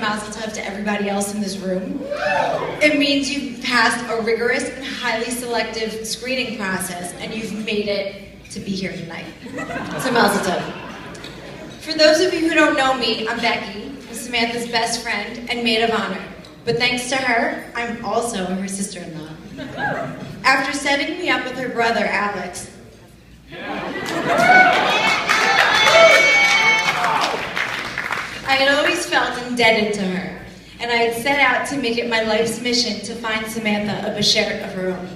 mazel tov to everybody else in this room. It means you've passed a rigorous and highly selective screening process, and you've made it to be here tonight. So mazel tov. For those of you who don't know me, I'm Becky, Samantha's best friend and maid of honor. But thanks to her, I'm also her sister-in-law. After setting me up with her brother, Alex, I had always felt indebted to her, and I had set out to make it my life's mission to find Samantha a beshert of her own.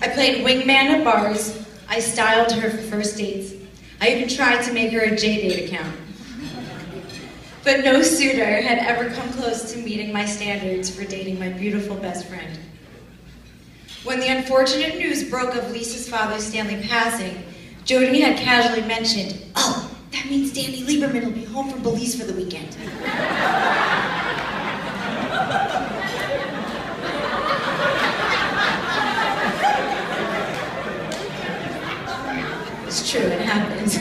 I played wingman at bars, I styled her for first dates, I even tried to make her a J-Date account. But no suitor had ever come close to meeting my standards for dating my beautiful best friend. When the unfortunate news broke of Lisa's father, Stanley, passing, Jody had casually mentioned, "Oh, that means Danny Lieberman will be home from Belize for the weekend." It's true, it happens.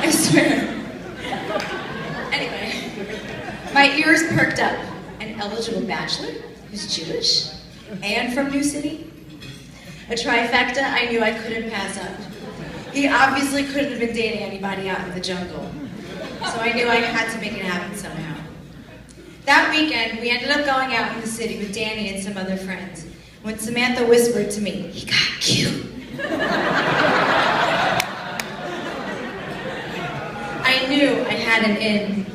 I swear. Anyway, my ears perked up. An eligible bachelor who's Jewish and from New City? A trifecta I knew I couldn't pass up. He obviously couldn't have been dating anybody out in the jungle, so I knew I had to make it happen somehow. That weekend, we ended up going out in the city with Danny and some other friends, when Samantha whispered to me, "He got cute." I knew I had an in.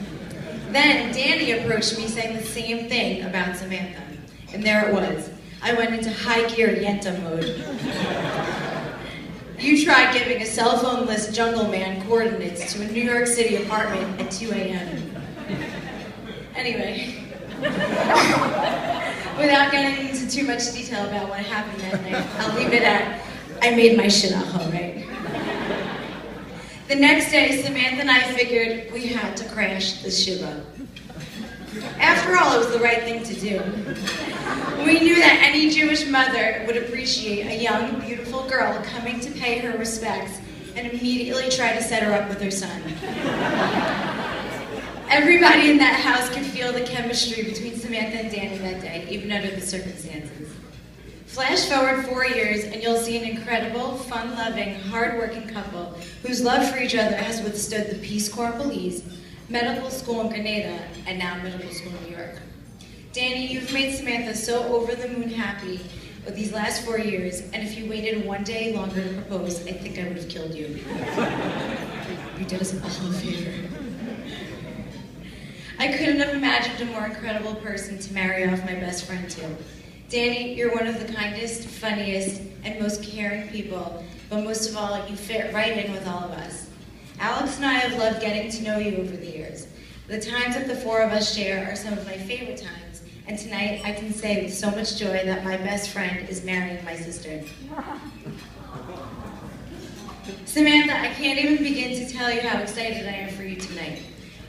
Then Danny approached me saying the same thing about Samantha, and there it was. I went into high gear Yenta mode. You tried giving a cell phone-less jungle man coordinates to a New York City apartment at 2 a.m. Anyway, without getting into too much detail about what happened that night, I'll leave it at, I made my shit up, all right? The next day, Samantha and I figured we had to crash the shiva. After all, it was the right thing to do. We knew that any Jewish mother would appreciate a young, beautiful girl coming to pay her respects and immediately try to set her up with her son. Everybody in that house could feel the chemistry between Samantha and Danny that day, even under the circumstances. Flash forward 4 years and you'll see an incredible, fun-loving, hard-working couple whose love for each other has withstood the Peace Corps in Belize, medical school in Grenada, and now medical school in New York. Danny, you've made Samantha so over-the-moon happy with these last 4 years, and if you waited one day longer to propose, I think I would have killed you. You did us all a favor. I couldn't have imagined a more incredible person to marry off my best friend to. Danny, you're one of the kindest, funniest, and most caring people, but most of all, you fit right in with all of us. Alex and I have loved getting to know you over the years. The times that the four of us share are some of my favorite times, and tonight I can say with so much joy that my best friend is marrying my sister. Samantha, I can't even begin to tell you how excited I am for you tonight.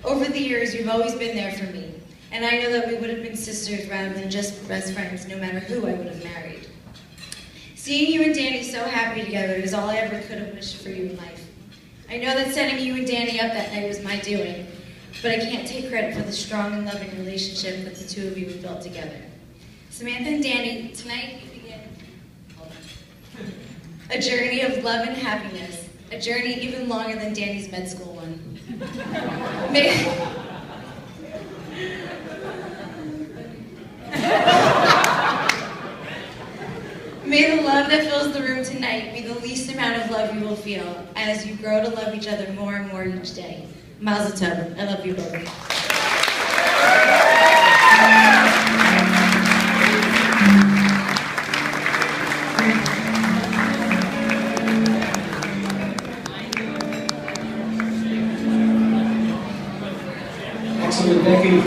Over the years, you've always been there for me, and I know that we would have been sisters rather than just best friends, no matter who I would have married. Seeing you and Danny so happy together is all I ever could have wished for you in life. I know that setting you and Danny up that night was my doing, but I can't take credit for the strong and loving relationship that the two of you have built together. Samantha and Danny, tonight you begin a journey of love and happiness, a journey even longer than Danny's med school one. May the love that fills the room tonight be the least amount of love you will feel as you grow to love each other more and more each day. Mazel tov. I love you both. Excellent, Becky.